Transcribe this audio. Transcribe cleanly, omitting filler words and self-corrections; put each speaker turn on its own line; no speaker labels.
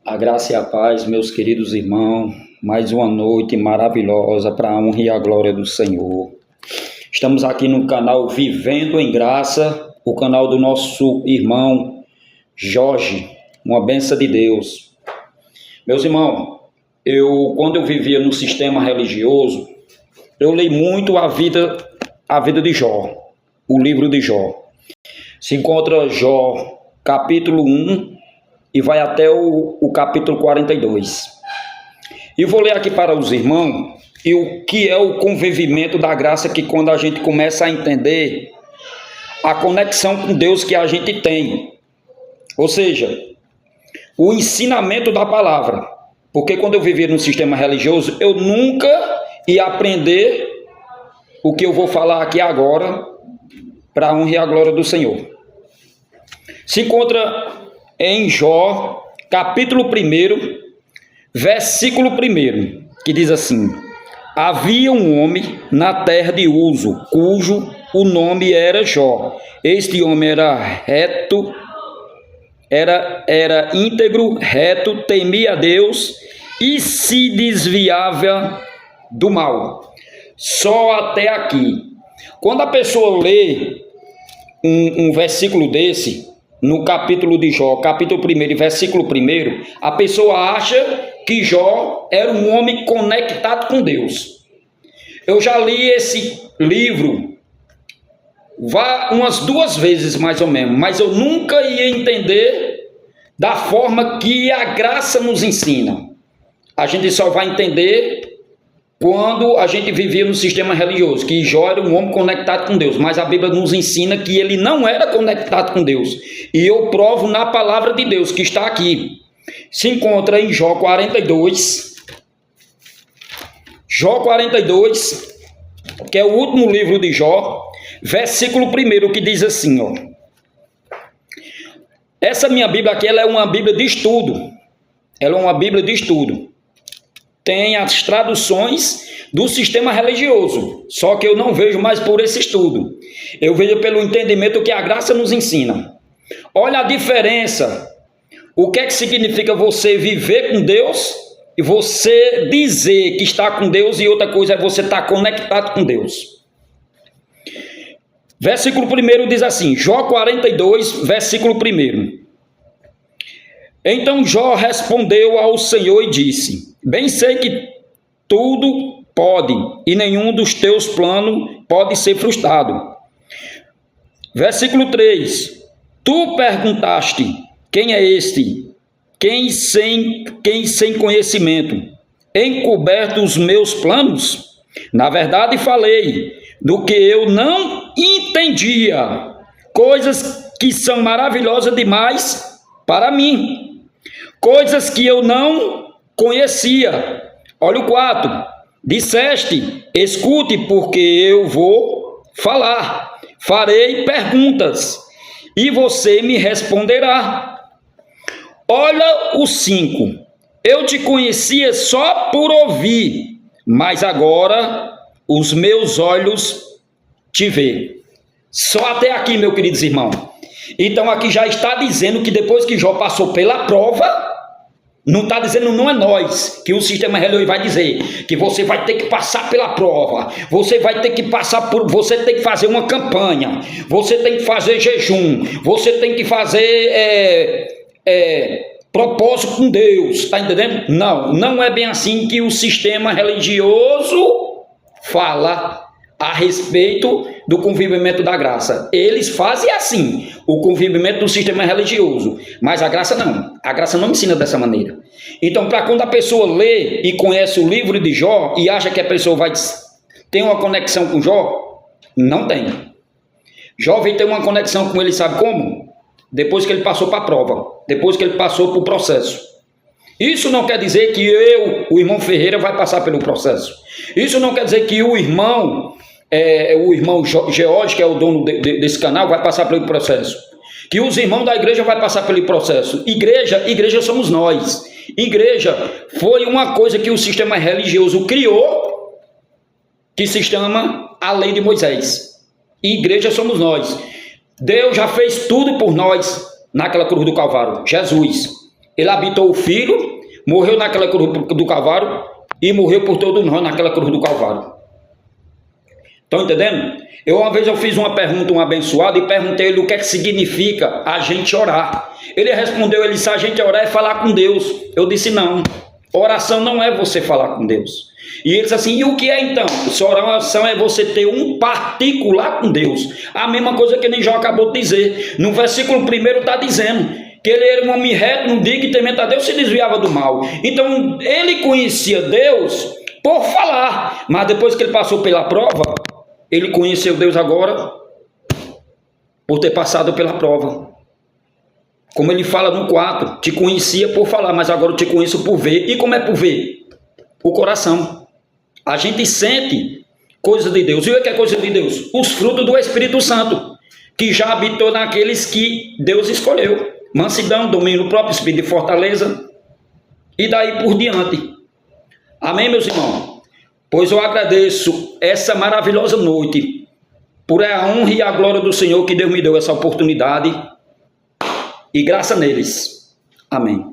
A graça e a paz, meus queridos irmãos, mais uma noite maravilhosa para a honra e a glória do Senhor. Estamos aqui no canal Vivendo em Graça, o canal do nosso irmão Jorge, uma bênção de Deus. Meus irmãos, quando eu vivia no sistema religioso, eu li muito a vida de Jó, o livro de Jó. Se encontra Jó, capítulo 1, e vai até o capítulo 42. E vou ler aqui para os irmãos e o que é o convivimento da graça, que quando a gente começa a entender a conexão com Deus que a gente tem. Ou seja, o ensinamento da palavra. Porque quando eu vivia no sistema religioso, eu nunca ia aprender o que eu vou falar aqui agora para a honra e a glória do Senhor. Se encontra em Jó, capítulo 1, versículo 1, que diz assim: havia um homem na terra de Uzo, cujo o nome era Jó. Este homem era reto, era íntegro, reto, temia a Deus e se desviava do mal. Só até aqui. Quando a pessoa lê um versículo desse, no capítulo de Jó, capítulo 1, versículo 1, a pessoa acha que Jó era um homem conectado com Deus. Eu já li esse livro umas 2 vezes, mais ou menos, mas eu nunca ia entender da forma que a graça nos ensina. A gente só vai entender quando a gente vivia no sistema religioso, que Jó era um homem conectado com Deus, mas a Bíblia nos ensina que ele não era conectado com Deus. E eu provo na palavra de Deus, que está aqui. Se encontra em Jó 42. Jó 42, que é o último livro de Jó, versículo 1, que diz assim, ó. Essa minha Bíblia aqui, ela é uma Bíblia de estudo. Ela é uma Bíblia de estudo. Tem as traduções do sistema religioso, só que eu não vejo mais por esse estudo. Eu vejo pelo entendimento que a graça nos ensina. Olha a diferença. O que é que significa você viver com Deus e você dizer que está com Deus, e outra coisa é você estar conectado com Deus. Versículo 1 diz assim, Jó 42, versículo 1. Então Jó respondeu ao Senhor e disse: bem sei que tudo pode, e nenhum dos teus planos pode ser frustrado. Versículo 3. Tu perguntaste: quem é este? Quem sem conhecimento encoberto os meus planos? Na verdade falei do que eu não entendia, coisas que são maravilhosas demais para mim, coisas que eu não conhecia. Olha o 4. Disseste: escute, porque eu vou falar. Farei perguntas e você me responderá. Olha o 5. Eu te conhecia só por ouvir, mas agora os meus olhos te veem. Só até aqui, meus queridos irmãos. Então aqui já está dizendo que depois que Jó passou pela prova, não está dizendo, não é nós, que o sistema religioso vai dizer que você vai ter que passar pela prova, você vai ter que você tem que fazer uma campanha, você tem que fazer jejum, você tem que fazer propósito com Deus, está entendendo? Não é bem assim que o sistema religioso fala a respeito do convivimento da graça. Eles fazem assim, o convivimento do sistema religioso, mas a graça não ensina dessa maneira. Então, para quando a pessoa lê e conhece o livro de Jó e acha que a pessoa vai ter uma conexão com Jó, não tem. Jó veio ter uma conexão com ele, sabe como? Depois que ele passou para a prova, depois que ele passou para o processo. Isso não quer dizer que o irmão Ferreira, vai passar pelo processo. Isso não quer dizer que o irmão George, que é o dono desse canal, vai passar pelo processo. Que os irmãos da igreja vão passar pelo processo. Igreja somos nós. Igreja foi uma coisa que o sistema religioso criou, que se chama a lei de Moisés. Igreja somos nós. Deus já fez tudo por nós naquela cruz do Calvário. Jesus. Ele habitou o Filho, morreu naquela cruz do Calvário e morreu por todos nós naquela cruz do Calvário. Estão entendendo? Uma vez eu fiz uma pergunta, um abençoado, e perguntei ele o que é que significa a gente orar. Ele respondeu, ele disse, a gente orar é falar com Deus. Eu disse, não, oração não é você falar com Deus. E ele disse assim, e o que é então? Se oração é você ter um particular com Deus. A mesma coisa que João acabou de dizer. No versículo 1 está dizendo que ele era um homem reto, no dia que temente a Deus se desviava do mal. Então ele conhecia Deus por falar, mas depois que ele passou pela prova, ele conheceu Deus agora por ter passado pela prova. Como ele fala no 4, te conhecia por falar, mas agora eu te conheço por ver. E como é por ver? O coração. A gente sente coisas de Deus. E o que é coisa de Deus? Os frutos do Espírito Santo, que já habitou naqueles que Deus escolheu. Mansidão, domínio próprio, espírito de fortaleza, e daí por diante. Amém, meus irmãos? Pois eu agradeço essa maravilhosa noite, por a honra e a glória do Senhor que Deus me deu essa oportunidade, e graça neles. Amém.